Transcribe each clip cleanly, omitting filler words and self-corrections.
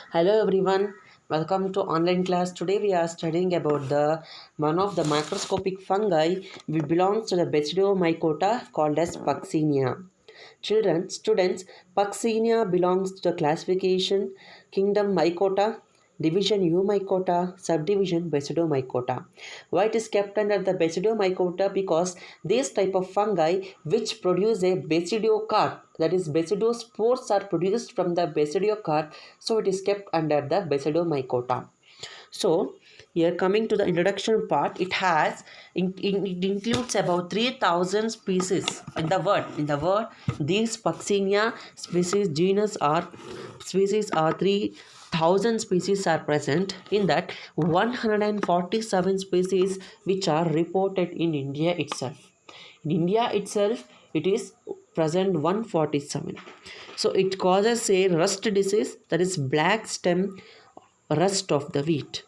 Hello everyone, welcome to online class. Today we are studying about the one of the microscopic fungi which belongs to the Basidiomycota called as Puccinia. Students, Puccinia belongs to the classification kingdom Mycota, division Eumycota, subdivision Basidiomycota. Why it is kept under the Basidiomycota? Because this type of fungi which produce a basidiocarp, that is basidiospores are produced from the basidiocarp, so it is kept under the Basidiomycota. So here coming to the introduction part, it includes about 3,000 species in the world. These Puccinia species are 3,000 species are present. In that 147 species which are reported in India itself. In India itself, it is present 147. So it causes a rust disease, that is black stem rust of the wheat.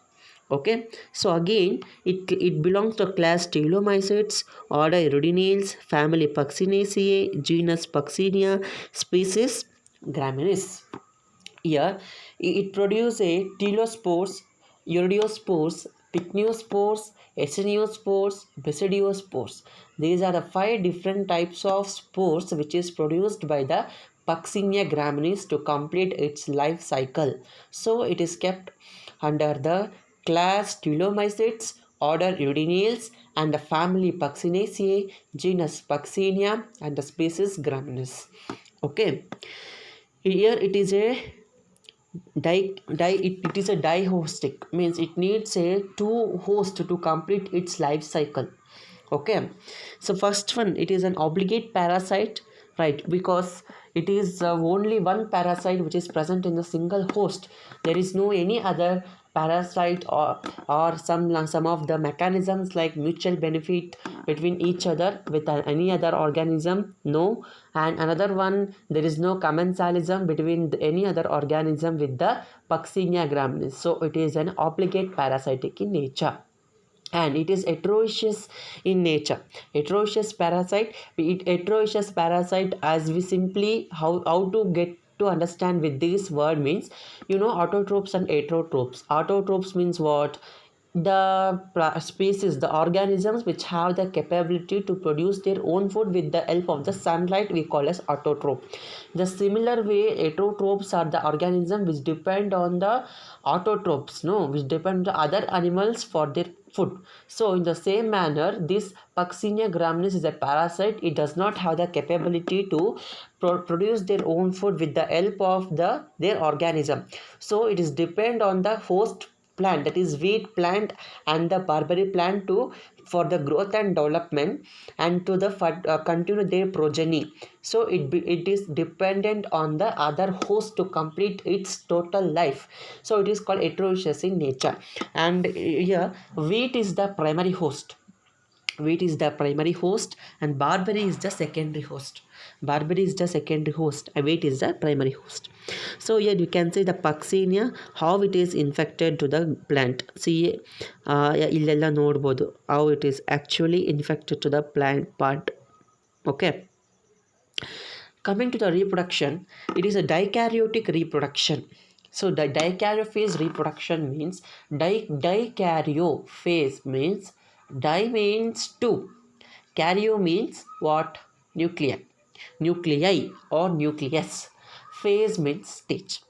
Okay, so again it belongs to class Stylomycetes, order Rudinales, family Puccinaceae, genus Puccinia, species Graminis. Here it produces a telospores, iridospores, pycnospores, echiniospores, basidiospores. These are the 5 different types of spores which is produced by the Puccinia graminis to complete its life cycle. So it is kept under the class Stylomycetes, order Udinales, and the family Puccinaceae, genus Puccinia, and the species Graminis. Okay, here it is a it is a dihostic, means it needs a two host to complete its life cycle. Okay, so first one, it is an obligate parasite, right? Because it is only one parasite which is present in a single host. There is no any other parasite or some of the mechanisms like mutual benefit between each other with any other organism, no. And another one, there is no commensalism between any other organism with the Puccinia graminis. So it is an obligate parasitic in nature, and it is heteroecious in nature. Heteroecious parasite, as we simply how to get to understand with this word means, autotrophs and heterotrophs. Autotrophs means what? The species, the organisms which have the capability to produce their own food with the help of the sunlight, we call as autotroph. The similar way, heterotrophs are the organisms which depend on the autotrophs, no, which depend on other animals for their food. So in the same manner, this Puccinia graminis is a parasite. It does not have the capability to produce their own food with the help of their organism. So it is depend on the host plant, that is wheat plant and the barberry plant to for the growth and development and to the continue their progeny. So it is dependent on the other host to complete its total life. So it is called heteroecious in nature. And here wheat is the primary host. And barberry is the secondary host. Wheat is the primary host. So here you can see the Puccinia, how it is infected to the plant. See, ಇಲ್ಲೆಲ್ಲ ನೋಡ್ಬೋದು how it is actually infected to the plant part. Okay, coming to the reproduction, it is a dikaryotic reproduction. So the dikaryophase reproduction means dikaryophase means di means two, karyo means what? Nuclei or nucleus. Phase means stage.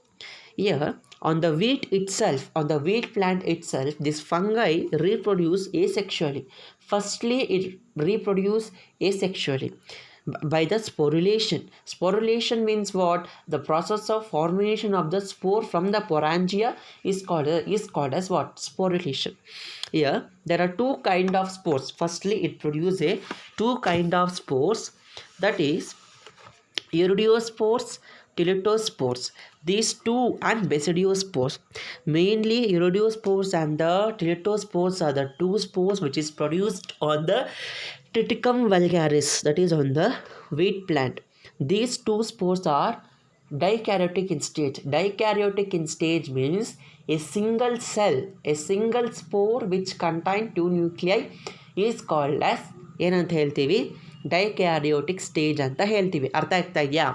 Here on the wheat itself, on the wheat plant itself, this fungi reproduce asexually. Firstly, it reproduce asexually by the sporulation. Sporulation means what? The process of formation of the spore from the sporangia is called as what? Sporulation. Here there are two kind of spores. Firstly, it produces a two kind of spores, that is iridospores, teletospores. These two and basidiospores. Mainly iridospores and the teletospores are the two spores which is produced on the Triticum vulgaris, that is on the wheat plant. These two spores are dikaryotic in stage. Dikaryotic in stage means a single cell, a single spore which contain two nuclei is called as ಏನಂತ ಹೇಳ್ತೀವಿ? Dikaryotic stage ಅಂತ ಹೇಳ್ತೀವಿ. ಅರ್ಥ ಆಗ್ತಾ ಇದೆಯಾ?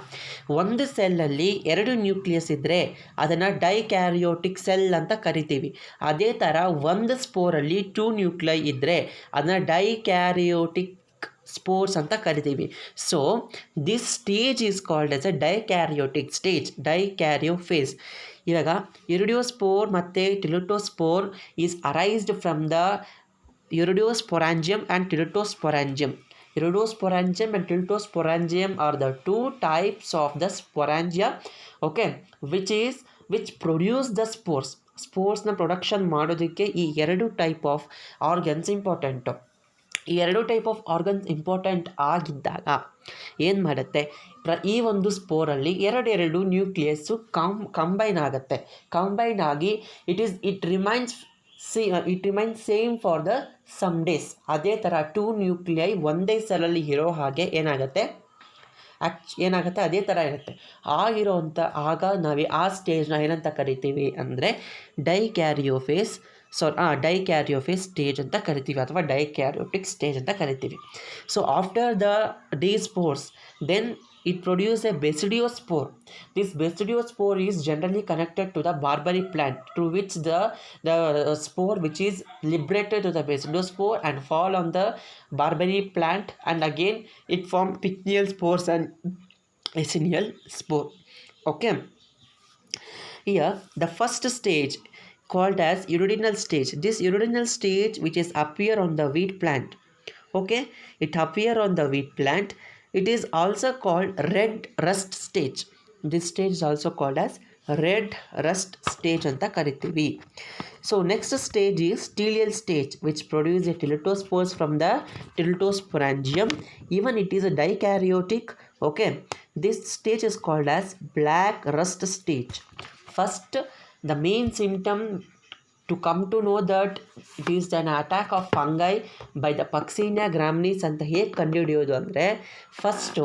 ಒಂದು ಸೆಲ್ಲಲ್ಲಿ 2 nucleus ಇದ್ದರೆ ಅದನ್ನು ಡೈಕ್ಯಾರಿಯೋಟಿಕ್ ಸೆಲ್ ಅಂತ ಕರಿತೀವಿ. ಅದೇ ಥರ ಒಂದು ಸ್ಪೋರಲ್ಲಿ 2 ನ್ಯೂಕ್ಲೈ ಇದ್ದರೆ ಅದನ್ನು ಡೈಕ್ಯಾರಿಯೋಟಿಕ್ ಸ್ಪೋರ್ಸ್ ಅಂತ ಕರಿತೀವಿ. So this stage is called as a dikaryotic stage, dikaryophase. ಇವಾಗ ಇರಿಡಿಯೋಸ್ಪೋರ್ ಮತ್ತು teleutospore is arised from the urediosporangium and teleutosporangium. Iridosporangium and Tiltosporangium are the two types of the sporangia, okay, which produce the spores. ಸ್ಪೋರ್ಸ್ನ production ಮಾಡೋದಕ್ಕೆ ಈ 2 type of organs important. ಈ 2 type of organs important ಆಗಿದ್ದಾಗ ಏನು ಮಾಡುತ್ತೆ, ಈ ಒಂದು ಸ್ಪೋರಲ್ಲಿ 2 ನ್ಯೂಕ್ಲಿಯಸ್ಸು ಕಂಬೈನ್ ಆಗುತ್ತೆ. ಕಂಬೈನ್ ಆಗಿ it remains same for the some days. ಅದೇ ಥರ 2 ನ್ಯೂಕ್ಲಿಯೈ ಒಂದೇ ಸೆಲಲ್ಲಿ ಇರೋ ಹಾಗೆ ಏನಾಗುತ್ತೆ ಅದೇ ಥರ ಇರುತ್ತೆ. ಆಗ ನಾವು ಆ ಸ್ಟೇಜ್ನ ಏನಂತ ಕರಿತೀವಿ ಅಂದರೆ ಡೈಕ್ಯಾರಿಯೋಫೇಸ್ ಸ್ಟೇಜ್ ಅಂತ ಕರಿತೀವಿ, ಅಥವಾ ಡೈಕ್ಯಾರಿಯೋಟಿಕ್ ಸ್ಟೇಜ್ ಅಂತ ಕರಿತೀವಿ. So after the spores then it produces a basidiospore. This basidiospore is generally connected to the barberry plant, through which the spore which is liberated to the basidiospore and fall on the barberry plant, and again it forms pycnial spores and acineal spore. Okay, here the first stage called as uridinal stage. This uridinal stage which is appear on the wheat plant. Okay, it appear on the wheat plant. It is also called red rust stage. This stage is also called as red rust stage anta kariತೀವಿ. So next stage is teleal stage, which produces a tilitospores from the tilitosporangium. Even it is a dikaryotic. Okay, this stage is called as black rust stage. First, the main symptom to come to know that it is an attack of fungi by the Puccinia graminis ಅಂತ ಹೇಗೆ ಕಂಡುಹಿಡಿಯೋದು ಅಂದರೆ, first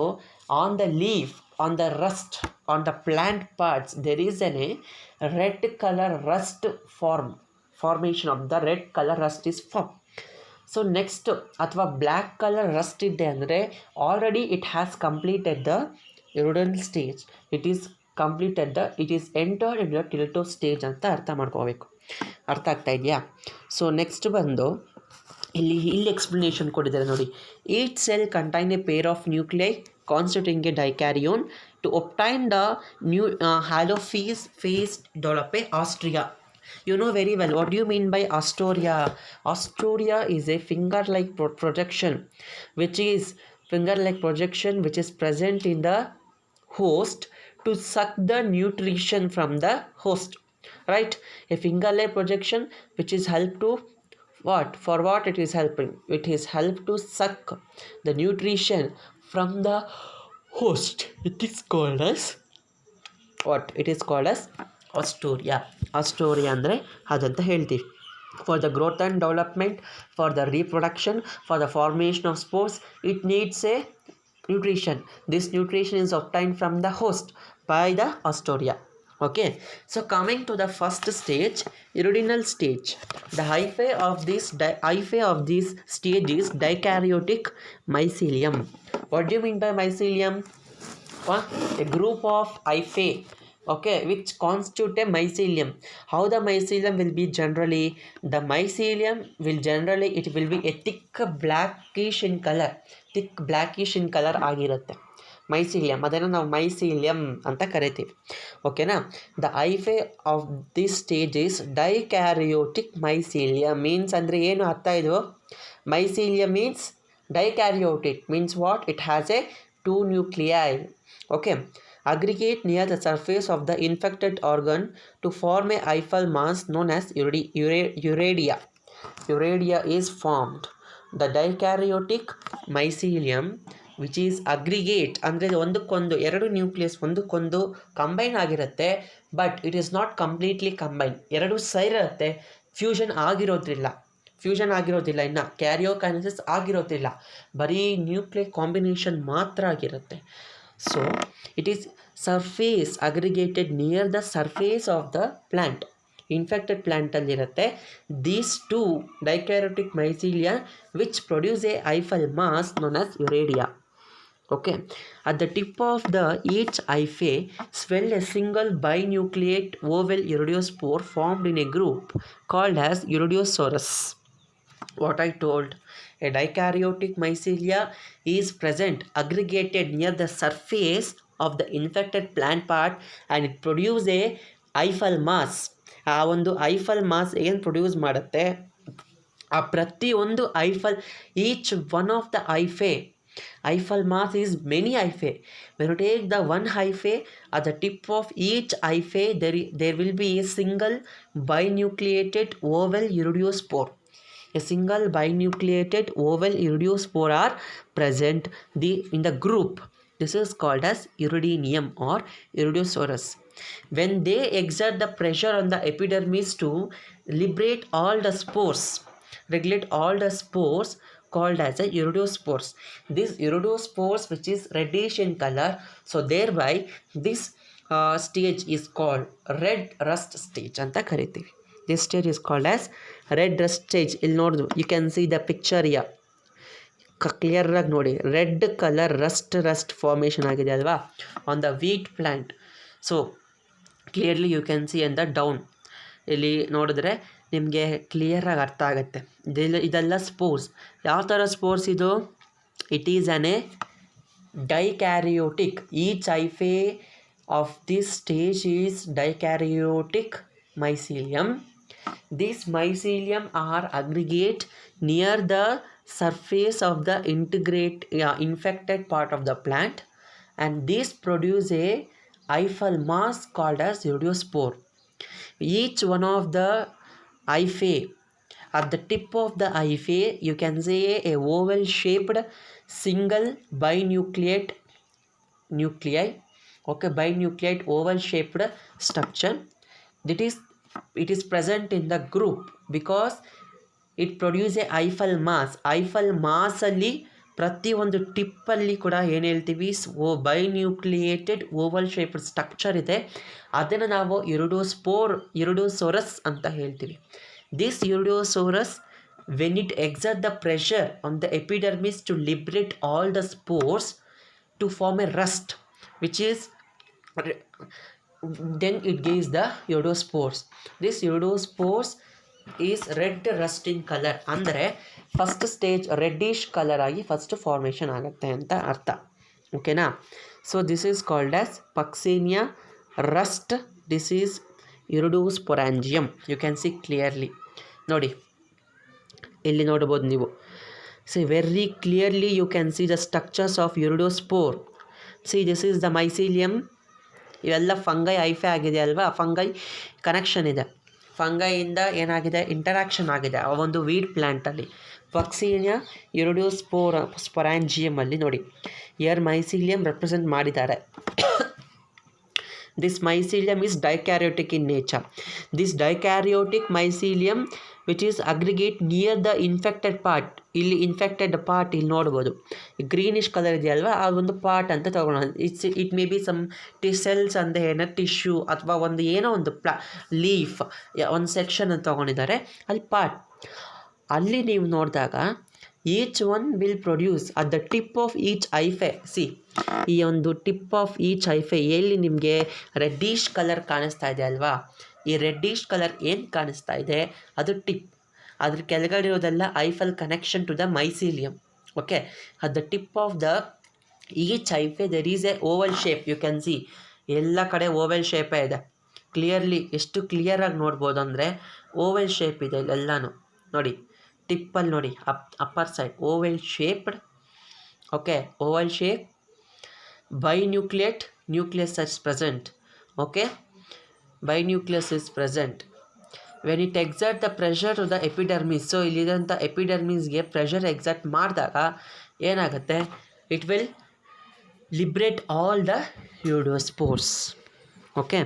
on the leaf, on the Rust, on the plant parts there is a red color rust formation of the red color rust is formed. So next ಅಥವಾ black colour rust ಇದೆ ಅಂದರೆ already it has completed the uredial stage, it is entered in the teleuto stage ಅಂತ ಅರ್ಥ ಮಾಡ್ಕೋಬೇಕು. ಅರ್ಥ ಆಗ್ತಾ ಇದೆಯಾ? So next ಬಂದು ಇಲ್ಲಿ ಎಕ್ಸ್ಪ್ಲನೇಷನ್ ಕೊಟ್ಟಿದ್ದಾರೆ ನೋಡಿ. Each cell contain a pair of nuclei constituting a dikaryon. To obtain the haplophase develop a Austria. You know very well what do you mean by Astoria. Astoria is a finger-like projection which is present in the host to suck the nutrition from the host, right? A finger-like projection which is help to what it is helping, it is help to suck the nutrition from the host. It is called as Astoria ಅಂದರೆ ಅದಂತ ಹೇಳ್ತೀವಿ. For the growth and development, for the reproduction, for the formation of spores, it needs a nutrition. This nutrition is obtained from the host by the Astoria. Okay, so coming to the first stage, uridinal stage. The hyphae of this stage is dikaryotic mycelium. What do you mean by mycelium? A group of hyphae, okay, which constitute a mycelium. How the mycelium will be generally? The mycelium will be a thick blackish in color ಆಗಿರುತ್ತೆ mycelium. ಅದನ್ನು ನಾವು mycelium ಅಂತ ಕರಿತೀವಿ. ಓಕೆನಾ? The hyphae of this stage is dikaryotic mycelium. Means ಅಂದರೆ ಏನು ಅರ್ಥ ಇದು? Mycelium means dikaryotic means what? It has a 2 nuclei. Okay, aggregate near the surface of the infected organ to form a hyphal mass known as uradia. Uradia is formed. The dikaryotic mycelium which is aggregate ಅಂದರೆ ಒಂದಕ್ಕೊಂದು 2 nucleus ಒಂದಕ್ಕೊಂದು combine ಆಗಿರುತ್ತೆ, but it is not completely combine. 2 ಸೇರಿರುತ್ತೆ, fusion ಆಗಿರೋದಿಲ್ಲ, ಇನ್ನು karyokinesis ಆಗಿರೋದಿಲ್ಲ, ಬರೀ nuclear combination ಮಾತ್ರ ಆಗಿರುತ್ತೆ. So it is surface aggregated near the surface of the plant. Infected ಪ್ಲ್ಯಾಂಟಲ್ಲಿರುತ್ತೆ. These two dikaryotic mycelia which produce a hyphal mass known as uredia. Okay, at the tip of the each hyphae swell a single binucleate oval iridospore formed in a group called as Iridosaurus. What I told, a dikaryotic mycelia is present aggregated near the surface of the infected plant part and it produces a hyphal mass. ಆ ಒಂದು Eiffel mass ಏನು produce ಮಾಡುತ್ತೆ, ಆ ಪ್ರತಿಯೊಂದು Eiffel, each one of the hyphal mass is many hyphae. When you take the one hyphae, at the tip of each hyphae there will be a single binucleated oval iridospore. A single binucleated oval iridospore are present in the group. This is called as Iridinium or Iridosaurus. When they exert the pressure on the epidermis to liberate all the spores, regulate all the spores, called as a iridospores. This iridospores which is reddish in color, so thereby this stage is called red rust stage anta ಕರಿತೀವಿ. This stage is called as red rust stage. ಇಲ್ಲಿ ನೋಡಿದ್ರು, you can see the picture here. Clear ಆಗಿ ನೋಡಿ, red colour rust formation ಆಗಿದೆ ಅಲ್ವಾ on the wheat plant. So clearly you can see in the down. ಇಲ್ಲಿ ನೋಡಿದ್ರೆ ನಿಮಗೆ ಕ್ಲಿಯರಾಗಿ ಅರ್ಥ ಆಗುತ್ತೆ. ಇದೆಲ್ಲ ಸ್ಪೋರ್ಸ್. ಯಾವ ಥರ ಸ್ಪೋರ್ಸ್ ಇದು? It is a dikaryotic. Each hyphae of this stage is dikaryotic mycelium. These mycelium are aggregate near the surface of the infected part of the plant and these produce a hyphal mass called as iridospore. Each one of the hyphae, at the tip of the hyphae you can see a oval shaped single binucleate nuclei. Okay, binucleate oval shaped structure. It is present in the group because it produces a hyphal mass. hyphal mass ಅಲ್ಲಿ ಪ್ರತಿಯೊಂದು ಟಿಪ್ಪಲ್ಲಿ ಕೂಡ ಏನು ಹೇಳ್ತೀವಿ, ಬೈನ್ಯೂಕ್ಲಿಯೇಟೆಡ್ Oval shaped structure ಇದೆ. ಅದನ್ನು ನಾವು uredosorus ಅಂತ ಹೇಳ್ತೀವಿ. This uredosorus when it exert the pressure on the epidermis to liberate all the spores to form a rust, which is then it gives the iridospores. This iridospores is red rust in color. ಅಂದರೆ first stage reddish colour ಆಗಿ first formation ಆಗುತ್ತೆ ಅಂತ ಅರ್ಥ. ಓಕೆನಾ? So this is called as Puccinia rust. This is uredosporangium. You can see clearly. ನೋಡಿ, ಇಲ್ಲಿ ನೋಡ್ಬೋದು ನೀವು. See very clearly you can see the structures of uredospore. See this is the mycelium. ಇವೆಲ್ಲ fungi ಐಫೆ ಆಗಿದೆ ಅಲ್ವಾ, ಫಂಗೈ ಕನೆಕ್ಷನ್ ಇದೆ. ಫಂಗೈಯಿಂದ ಏನಾಗಿದೆ, interaction ಆಗಿದೆ ಆ ಒಂದು ವೀಡ್ ಪ್ಲ್ಯಾಂಟಲ್ಲಿ. ಪಕ್ಸೀನಿಯಾ ಇರಿಡೋಸ್ಪೊರಾಂಜಿಯಮಲ್ಲಿ ನೋಡಿ, ಇಯರ್ ಮೈಸೀಲಿಯಮ್ ರೆಪ್ರೆಸೆಂಟ್ ಮಾಡಿದ್ದಾರೆ. This mycelium is dikaryotic in nature. This dikaryotic mycelium which is aggregate near the infected part. ಇಲ್ಲಿ ಇನ್ಫೆಕ್ಟೆಡ್ ಪಾರ್ಟ್ ಇಲ್ಲಿ ನೋಡ್ಬೋದು, ಗ್ರೀನಿಶ್ ಕಲರ್ ಇದೆಯಲ್ವಾ, ಆ ಒಂದು ಪಾರ್ಟ್ ಅಂತ ತೊಗೊಳೋಣ. It may be some cells ಅಂತ ಏನೋ ಟಿಶ್ಯೂ ಅಥವಾ ಒಂದು ಏನೋ ಒಂದು ಲೀಫ್ ಒಂದು ಸೆಕ್ಷನ್ ಅಂತ ತೊಗೊಂಡಿದ್ದಾರೆ, ಅಲ್ಲಿ ಪಾರ್ಟ್. ಅಲ್ಲಿ ನೀವು ನೋಡಿದಾಗ each one will produce at the tip of each ಐಫೆ. C, ಈ ಒಂದು ಟಿಪ್ ಆಫ್ ಈಚ್ ಐಫೆ ಎಲ್ಲಿ ನಿಮಗೆ ರೆಡ್ಡಿಶ್ ಕಲರ್ ಕಾಣಿಸ್ತಾ ಇದೆ ಅಲ್ವಾ, ಈ ರೆಡ್ಡಿಶ್ ಕಲರ್ ಏನು ಕಾಣಿಸ್ತಾ ಇದೆ ಅದು ಟಿಪ್. ಅದ್ರ ಕೆಳಗಡೆ ಇರೋದೆಲ್ಲ hyphal connection to the mycelium. Okay, at the tip of the each hyphae there is a oval shape. You can see ಎಲ್ಲ ಕಡೆ ಓವಲ್ ಶೇಪೇ ಇದೆ. ಕ್ಲಿಯರ್ಲಿ ಎಷ್ಟು ಕ್ಲಿಯರಾಗಿ ನೋಡ್ಬೋದು ಅಂದರೆ ಓವಲ್ ಶೇಪ್ ಇದೆ ಇಲ್ಲೆಲ್ಲನೂ. ನೋಡಿ ಟಿಪ್ಪಲ್ಲಿ ನೋಡಿ, upper side Oval shaped. Okay, Oval shape, binucleate nucleus is present. Okay, binucleus is present. When it exert the pressure to the epidermis, so ಇಲ್ಲಿದಂಥ ಎಪಿಡರ್ಮಿಸ್ಗೆ ಪ್ರೆಷರ್ ಎಕ್ಸರ್ಟ್ ಮಾಡಿದಾಗ ಏನಾಗುತ್ತೆ, it will liberate all the iridospores. Okay,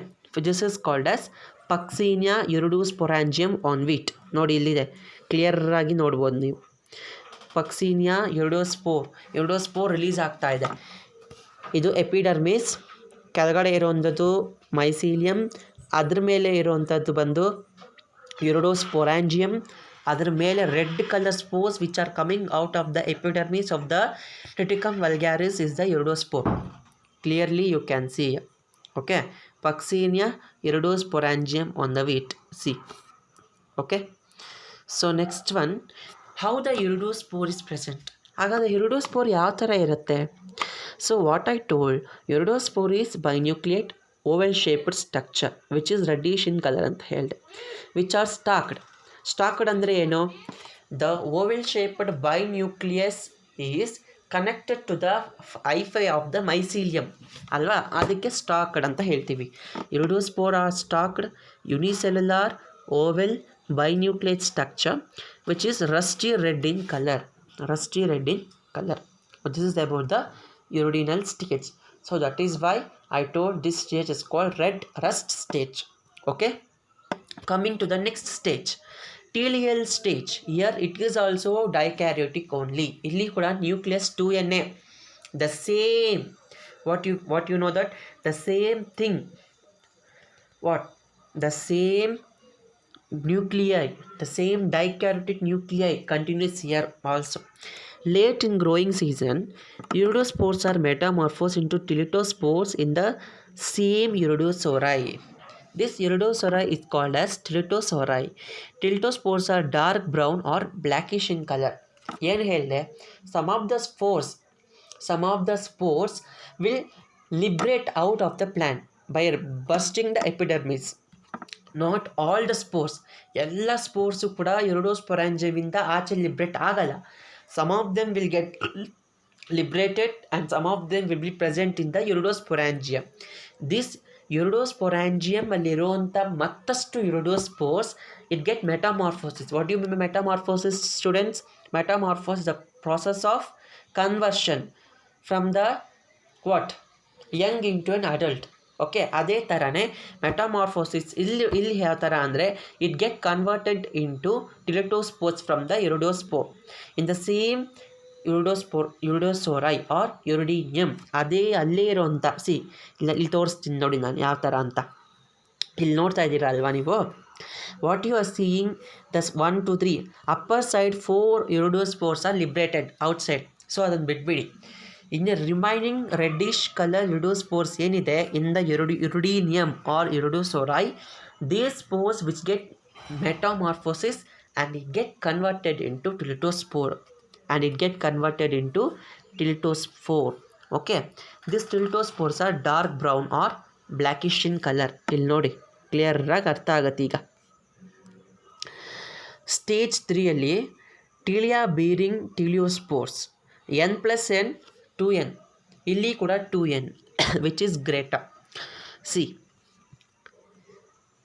this is called as Puccinia uredosporangium on wheat. ನೋಡಿ ಇಲ್ಲಿದೆ, ಕ್ಲಿಯರಾಗಿ ನೋಡ್ಬೋದು ನೀವು. ಪಕ್ಸೀನಿಯಾ ಇರಿಡೋಸ್ಪೋರ್ release ಆಗ್ತಾ ಇದೆ. ಇದು ಎಪಿಡರ್ಮಿಸ್, ಕೆಳಗಡೆ ಇರೋವಂಥದ್ದು ಮೈಸೀಲಿಯಮ್, ಅದ್ರ ಮೇಲೆ ಇರುವಂಥದ್ದು ಬಂದು ಯುರೋಡೋಸ್ಪೊರಾಂಜಿಯಮ್. ಅದರ ಮೇಲೆ red colour spores which are coming out of the epidermis of the Triticum vulgaris is the uredospore. Clearly you can see. Okay, Puccinia iridosporangium on the wheat. See. Okay. So next one, how the iridospore is present. ಹಾಗಾದರೆ iridospore ಯಾವ ಥರ ಇರುತ್ತೆ? So what I told, iridospore is binucleate oval shaped structure which is reddish in color ಅಂತ ಹೇಳಿದೆ, which are stalked. Stalked ಅಂದರೆ ಏನು? The oval shaped binucleus is connected to the hyphae of the mycelium ಅಲ್ವಾ, ಅದಕ್ಕೆ stalked ಅಂತ ಹೇಳ್ತೀವಿ. Uredospore are stalked unicellular oval binucleate structure which is rusty red in color. This is about the uridinal stage. So that is why I told this stage is called red rust stage. Okay, coming to the next stage, teleal stage. Here it is also dikaryotic only. Illi kuda nucleus 2Na, the same, what you know that the same thing, what the same nuclei, the same dikaryotic nuclei continues here also. Late in growing season, iridospores are metamorphosed into teletospores in the same iridosauri. This iridosauri is called as teletosauri. Teletospores are dark brown or blackish in color. ಏನು ಹೇಳಿದೆ? Some of the spores will liberate out of the plant by bursting the epidermis. Not all the spores. ಎಲ್ಲ ಸ್ಪೋರ್ಸು ಕೂಡ ಯುರೋಡೋಸ್ಪೊರಾಂಜಿಯಮಿಂದ ಆಚೆ liberate ಆಗಲ್ಲ. Some of them will get liberated and some of them will be present in the iridosporangium. This iridosporangium ಅಲ್ಲಿರುವಂಥ ಮತ್ತಷ್ಟು iridospores, it get metamorphosis. What do you mean by metamorphosis, students? Metamorphosis is the process of conversion from the what? Young into an adult. Okay, ಅದೇ ಥರನೇ metamorphosis ಇಲ್ಲಿ ಯಾವ ಥರ ಅಂದರೆ it get converted into teleutospores from the uredospore in the same uredosori or uredinium. ಅದೇ ಅಲ್ಲೇ ಇರೋಂಥ ಇಲ್ಲಿ ತೋರಿಸ್ತೀನಿ ನೋಡಿ ನಾನು ಯಾವ ಥರ ಅಂತ. ಇಲ್ಲಿ ನೋಡ್ತಾ ಇದ್ದೀರಾ ಅಲ್ವಾ ನೀವು? What you are seeing thus 1 2 3 upper side 4 uredospores are liberated outside. So ಅದನ್ನು ಬಿಟ್ಬಿಡಿ. ಇನ್ನು ರಿಮೈನಿಂಗ್ ರೆಡ್ಡಿಶ್ ಕಲರ್ ಯುರೋಡೋಸ್ಪೋರ್ಸ್ ಏನಿದೆ in the uredinium or uredosori, they spores which get metamorphosis and it get converted into teletospore. Okay, these teletospores are dark brown or blackish in color. ಇಲ್ಲಿ ನೋಡಿ, clear ಆಗಿ ಅರ್ಥ ಆಗತ್ತೆ ಈಗ. Stage 3ಯಲ್ಲಿ telia bearing teliospores n+n 2n. ಇಲ್ಲಿ ಕೂಡ 2n which is greater. See,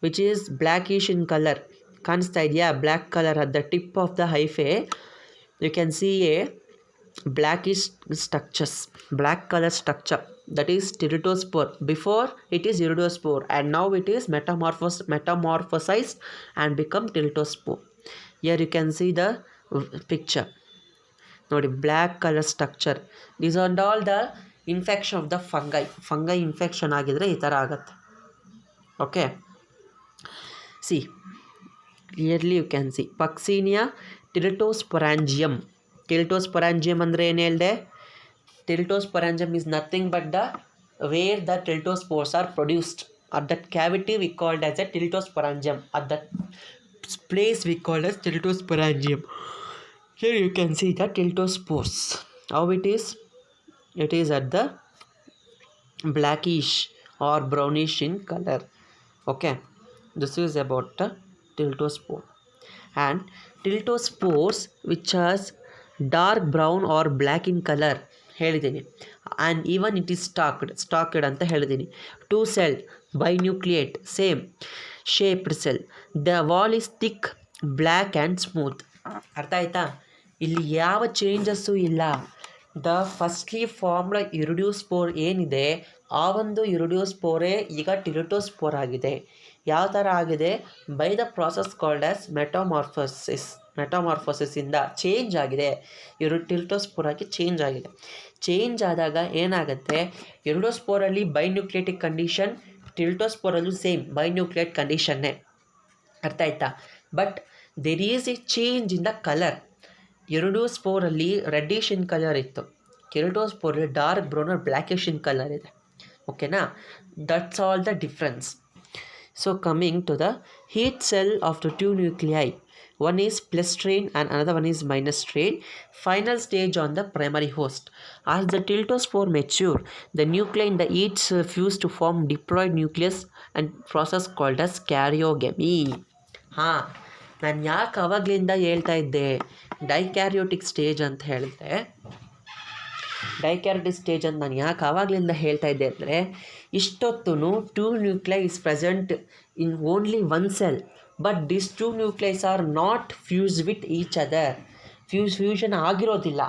which is blackish in color. ಕಾಣಿಸ್ತಾ ಇದೆಯಾ? Black colour at the tip of the hyphae you can see a blackish structures, black color structure, that is teletospore. Before it is iridospore and now it is metamorphosized and become teletospore. Here you can see the picture. ನೋಡಿ, black colour structure. These are all the infection of the fungi infection ಆಗಿದ್ರೆ ಈ ಥರ ಆಗುತ್ತೆ. Okay, see clearly you can see Puccinia teleutosporangium. Teleutosporangium ಅಂದರೆ ಏನು ಹೇಳಿದೆ? Teleutosporangium is nothing but the where the teletospores are produced. At that cavity we called as a teletosporangium. At that place we called as teletosporangium. Here you can see the teletospores. How it is? It is at the blackish or brownish in color. Okay, this is about the teletospore. And teletospores which are dark brown or black in color ಹೇಳಿದ್ದೀನಿ. And even it is ಸ್ಟಾಕ್ಡ್ ಅಂತ ಹೇಳಿದ್ದೀನಿ. 2 cell binucleate, same shaped cell. The wall is thick, black and smooth. ಅರ್ಥ ಆಯ್ತಾ? ಇಲ್ಲಿ ಯಾವ changes ಇಲ್ಲ. The firstly formed ಯುರಿಡೋಸ್ಪೋರ್ ಏನಿದೆ ಆ ಒಂದು ಯುರಿಡೋಸ್ಪೋರೇ ಈಗ ಟಿಲೆಟೋಸ್ಪೋರ್ ಆಗಿದೆ. ಯಾವ ಥರ ಆಗಿದೆ? By the process called as ಮೆಟಾಮಾರ್ಫೋಸಿಸಿಂದ ಚೇಂಜ್ ಆಗಿದೆ. ಟಿಲೆಟೋಸ್ಪೋರ್ ಆಗಿ ಚೇಂಜ್ ಆಗಿದೆ. ಚೇಂಜ್ ಆದಾಗ ಏನಾಗುತ್ತೆ? ಯುರಿಡೋಸ್ಪೋರಲ್ಲಿ ಬೈನ್ಯೂಕ್ಲಿಯೇಟಿಕ್ ಕಂಡೀಷನ್ ಟಿಲ್ಟೋಸ್ಪೋರಲ್ಲೂ ಸೇಮ್ ಬೈನ್ಯೂಕ್ಲಿಯೇಟ್ ಕಂಡೀಷನ್ನೇ, ಅರ್ಥ ಆಯ್ತಾ. But there is a change in the colour. ಎರಡೂ ಸ್ಪೋರಲ್ಲಿ ರೆಡ್ಡಿಶ್ ಇನ್ ಕಲರ್ ಇತ್ತು, ಕಿರಟೋಸ್ಪೋರಲ್ಲಿ dark brown or blackish in colour ಇದೆ. ಓಕೆನಾ, that's all the difference. So coming to the heat cell of the two nuclei, one is plus strain and another one is minus strain, final stage on the primary host. As the tiltospore mature, the nuclei in the each fuse to form diploid nucleus and process called as karyogamy. ನಾನು ಯಾಕೆ ಅವಾಗಲಿಂದ ಹೇಳ್ತಾ ಇದ್ದೆ dikaryotic stage ಅಂತ ಹೇಳಿದೆ, dikaryotic stage ಅಂತ ನಾನು ಯಾಕೆ ಆವಾಗಲಿಂದ ಹೇಳ್ತಾ ಇದ್ದೆ ಅಂದರೆ, ಇಷ್ಟೊತ್ತು two nuclei is present in only one cell, but this two nucleis are not fuse with each other. Fusion ಆಗಿರೋದಿಲ್ಲ,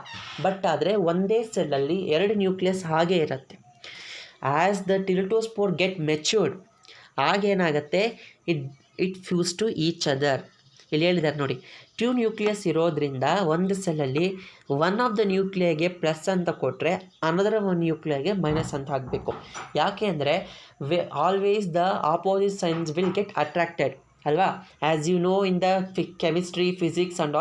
ಬಟ್ ಆದರೆ ಒಂದೇ ಸೆಲ್ಲಲ್ಲಿ ಎರಡು ನ್ಯೂಕ್ಲಿಯಸ್ ಹಾಗೇ ಇರುತ್ತೆ. As the teleutospore get matured, ಆಗೇನಾಗುತ್ತೆ, it fuse to each other. ಇಲ್ಲಿ ಹೇಳಿದ್ದಾರೆ ನೋಡಿ, ಟೂ ನ್ಯೂಕ್ಲಿಯಸ್ ಇರೋದ್ರಿಂದ ಒಂದು ಸೆಲ್ಲಲ್ಲಿ ಒನ್ ಆಫ್ ದ ನ್ಯೂಕ್ಲಿಯಗೆ ಪ್ಲಸ್ ಅಂತ ಕೊಟ್ಟರೆ ಅನದರ್ ಒನ್ ನ್ಯೂಕ್ಲಿಯಗೆ ಮೈನಸ್ ಅಂತ ಹಾಕಬೇಕು. ಯಾಕೆ ಅಂದರೆ always the opposite signs will get attracted ಅಲ್ವಾ. As you know in the chemistry, physics and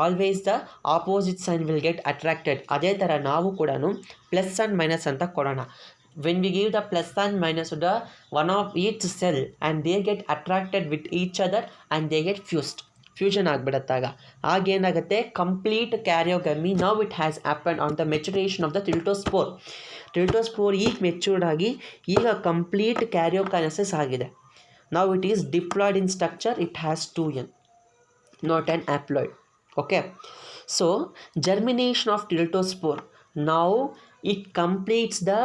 always the opposite sign will get attracted. ಅದೇ ಥರ ನಾವು ಕೂಡ ಪ್ಲಸ್ ಆ್ಯಂಡ್ ಮೈನಸ್ ಅಂತ ಕೊಡೋಣ. when we give the plus and minus to the one of each cell and they get attracted with each other and they get fusion ಆಗಿಬಿಡುತ್ತಾಗ ಆಗೇನಾಗುತ್ತೆ, complete karyogamy now it has happen on the maturation of the teleutospore ಈಗ matured ಆಗಿ ಈಗ complete karyokinesis ಆಗಿದೆ. Now it is diploid in structure, it has 2n, not an haploid. Okay, so germination of tiltospore, now it completes the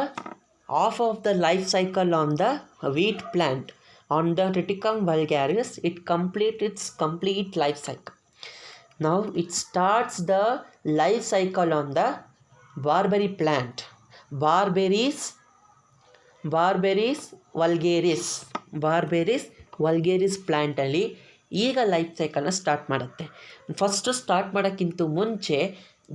half of the life cycle on the wheat plant. On the Triticum vulgaris, it completes its complete life cycle. Now it starts the life cycle on the barberry plant. Barberries vulgaris plant ಅಲ್ಲಿ ಈಗ life ಸೈಕಲ್ನ start ಮಾಡುತ್ತೆ. First start ಮಾಡೋಕ್ಕಿಂತ ಮುಂಚೆ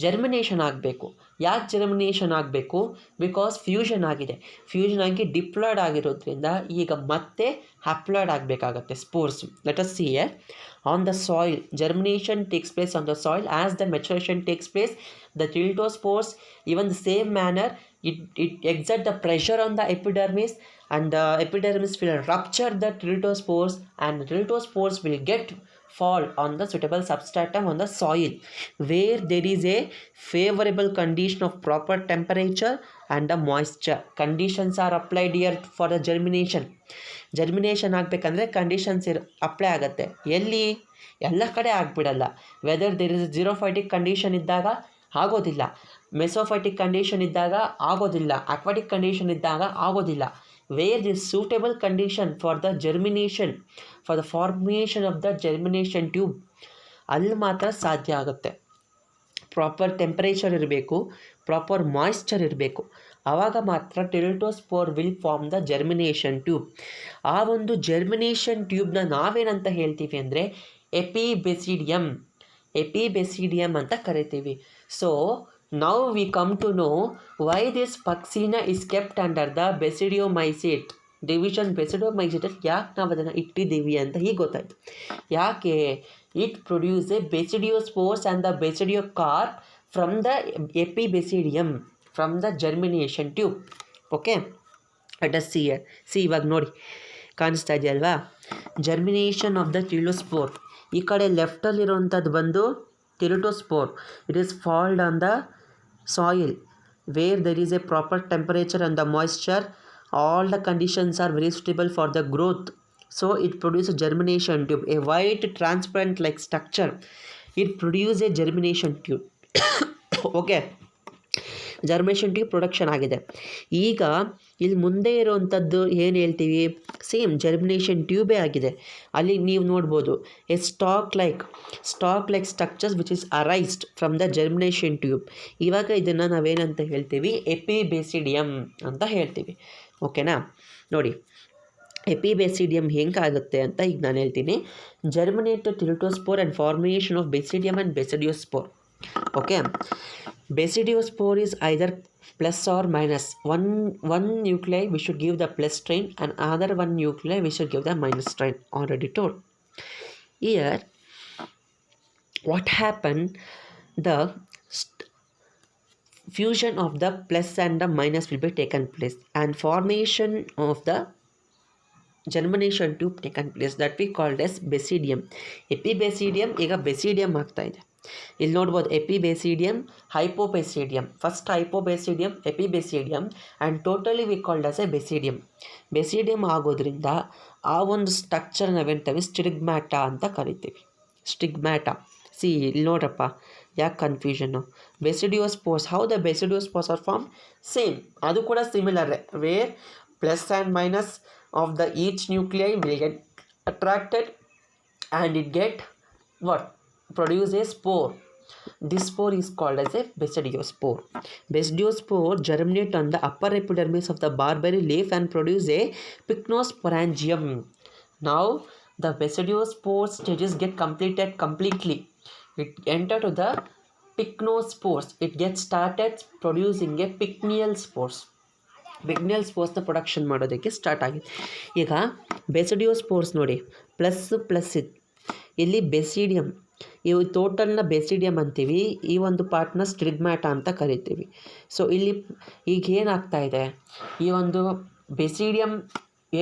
germination ಆಗಬೇಕು. ಯಾಕೆ germination ಆಗಬೇಕು? Because fusion ಆಗಿದೆ, ಫ್ಯೂಷನ್ ಆಗಿ ಡಿಪ್ಲಾಯ್ಡ್ ಆಗಿರೋದ್ರಿಂದ ಈಗ ಮತ್ತೆ ಹ್ಯಾಪ್ಲಾಯ್ಡ್ ಆಗಬೇಕಾಗತ್ತೆ spores. Let us see here. On the soil, germination takes place on the soil. As the maturation takes place, the tiltospores, even the same manner, it exert the pressure on the epidermis, and the epidermis will rupture the tiltospores, and the tiltospores will get fall on the suitable substratum on the soil where there is a favorable condition of proper temperature and the moisture. Conditions are applied here for the germination ಆಗಬೇಕಂದ್ರೆ conditions apply ಆಗುತ್ತೆ. ಎಲ್ಲಿ? ಎಲ್ಲ ಕಡೆ ಆಗಿಬಿಡಲ್ಲ. Weather there is ಜಿರೋಫೈಟಿಕ್ condition ಇದ್ದಾಗ ಆಗೋದಿಲ್ಲ, ಮೆಸೋಫೈಟಿಕ್ condition ಇದ್ದಾಗ ಆಗೋದಿಲ್ಲ, aquatic condition ಇದ್ದಾಗ ಆಗೋದಿಲ್ಲ. Where the suitable condition for the germination, for the formation of the germination tube, ಅಲ್ಲಿ ಮಾತ್ರ ಸಾಧ್ಯ ಆಗುತ್ತೆ. ಪ್ರಾಪರ್ ಟೆಂಪರೇಚರ್ ಇರಬೇಕು, ಪ್ರಾಪರ್ ಮಾಯ್ಶ್ಚರ್ ಇರಬೇಕು, ಆವಾಗ ಮಾತ್ರ teleutospore will form the germination tube. ಆ ಒಂದು ಜರ್ಮಿನೇಷನ್ ಟ್ಯೂಬ್ನ ನಾವೇನಂತ ಹೇಳ್ತೀವಿ ಅಂದರೆ ಎಪಿಬೆಸಿಡಿಯಮ್ ಅಂತ ಕರಿತೀವಿ. So now we come to know why this Puxina is kept under the Basidiomycete division. Basidiomycete ಯಾಕೆ ನಾವು ಅದನ್ನು ಇಟ್ಟಿದ್ದೀವಿ ಅಂತ ಹೀಗೆ ಗೊತ್ತಾಯಿತು. ಯಾಕೆ? It produce a basidiospores and the basidiocarp from the epibasidium, from the germination tube. Okay, let us see here. ಇವಾಗ ನೋಡಿ ಕಾಣಿಸ್ತಾ ಇದೆಯಲ್ವಾ, ಜರ್ಮಿನೇಷನ್ ಆಫ್ ದ ಟಿಲ್ಟೋಸ್ಪೋರ್. ಈ ಕಡೆ ಲೆಫ್ಟಲ್ಲಿರುವಂಥದ್ದು ಬಂದು teleutospore. It is falled on the soil where there is a proper temperature and the moisture, all the conditions are very suitable for the growth. So it produces a germination tube, a white transparent like structure. It produces a germination tube. Okay, germination tube production ಆಗಿದೆ. ಈಗ ಇಲ್ಲಿ ಮುಂದೆ ಇರೋವಂಥದ್ದು ಏನು ಹೇಳ್ತೀವಿ, same germination ಟ್ಯೂಬೇ ಆಗಿದೆ. ಅಲ್ಲಿ ನೀವು ನೋಡ್ಬೋದು A stalk like structures which is arised from the germination tube. ಇವಾಗ ಇದನ್ನು ನಾವೇನಂತ ಹೇಳ್ತೀವಿ, ಎಪಿಬೆಸಿಡಿಯಮ್ ಅಂತ ಹೇಳ್ತೀವಿ. ಓಕೆನಾ, ನೋಡಿ ಎಪಿಬೆಸಿಡಿಯಮ್ ಹೆಂಗಾಗುತ್ತೆ ಅಂತ ಈಗ ನಾನು ಹೇಳ್ತೀನಿ. Germinated teleutospore and formation of basidium and basidiospore. Okay, basidiospore is either plus or minus. One nuclei we should give the plus strain, and another one nuclei we should give the minus strain. Already told. Here, what happened? The fusion of the plus and the minus will be taken place, and formation of the germination tube taken place, that we called as basidium. Epibasidium ಈಗ basidium ಆಗ್ತಾ ಇದೆ. ಇಲ್ಲಿ ನೋಡ್ಬೋದು epibasidium hypobasidium. First hypobasidium epibasidium and totally we called as a basidium. Basidium ಆಗೋದ್ರಿಂದ ಆ ಒಂದು structure ನಾವೇಂತೀವಿ ಸ್ಟಿಗ್ಮ್ಯಾಟಾ ಅಂತ ಕರಿತೀವಿ. ಸ್ಟಿಗ್ಮ್ಯಾಟಾ. ಇಲ್ಲಿ ನೋಡ್ರಪ್ಪ, ಯಾಕೆ ಕನ್ಫ್ಯೂಷನ್ನು? Basidiospores, how the basidiospores are form? Same, ಅದು ಕೂಡ similar, where plus and minus of the each nuclei will get attracted and it get what? Produce a spore. This spore is called as a basidiospore. Basidiospore germinate on the upper epidermis of the barberry leaf and produce a pycnosporangium. Now the basidiospore stages get completed completely. It enter to the pycnospores. It gets started producing a pycnial spores. Pycnial ಸ್ಪೋರ್ಸ್ನ production ಮಾಡೋದಕ್ಕೆ start ಆಗಿದೆ. ಈಗ ಬೆಸಿಡಿಯೋಸ್ಪೋರ್ಸ್ ನೋಡಿ, plus ಇದು. ಇಲ್ಲಿ basidium, ಇವು ಟೋಟಲ್ನ basidium ಅಂತೀವಿ, ಈ ಒಂದು ಪಾರ್ಟ್ನ ಸ್ಟಿಗ್ಮ್ಯಾಟಾ ಅಂತ ಕರಿತೀವಿ. ಸೊ ಇಲ್ಲಿ ಈಗ ಏನಾಗ್ತಾ ಇದೆ, ಈ ಒಂದು ಬೆಸಿಡಿಯಂ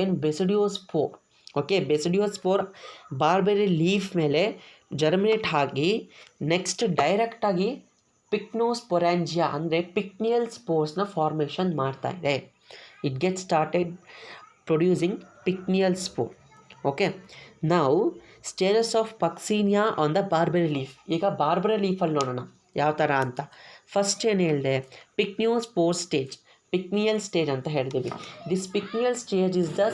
ಏನು basidiospore, okay, basidiospore barberry leaf ಮೇಲೆ ಜರ್ಮಿನೇಟ್ ಆಗಿ ನೆಕ್ಸ್ಟ್ ಡೈರೆಕ್ಟಾಗಿ ಪಿಕ್ನೋಸ್ಪೊರಾಂಜಿಯಾ ಅಂದರೆ ಪಿಕ್ನಿಯಲ್ ಸ್ಪೋರ್ಸ್ನ ಫಾರ್ಮೇಷನ್ ಮಾಡ್ತಾ ಇದೆ. It get started producing pycnial spore. Okay, ನಾವು stages of Puccinia on the barberry leaf. ಈಗ ಬಾರ್ಬೆರಿ ಲೀಫಲ್ಲಿ ನೋಡೋಣ ಯಾವ ಥರ ಅಂತ. ಫಸ್ಟ್ ಏನು ಹೇಳಿದೆ, ಪಿಕ್ನಿಯೋಸ್ಪೋರ್ ಸ್ಟೇಜ್, ಪಿಕ್ನಿಯಲ್ ಸ್ಟೇಜ್ ಅಂತ ಹೇಳ್ತೀವಿ. This pycnial stage is the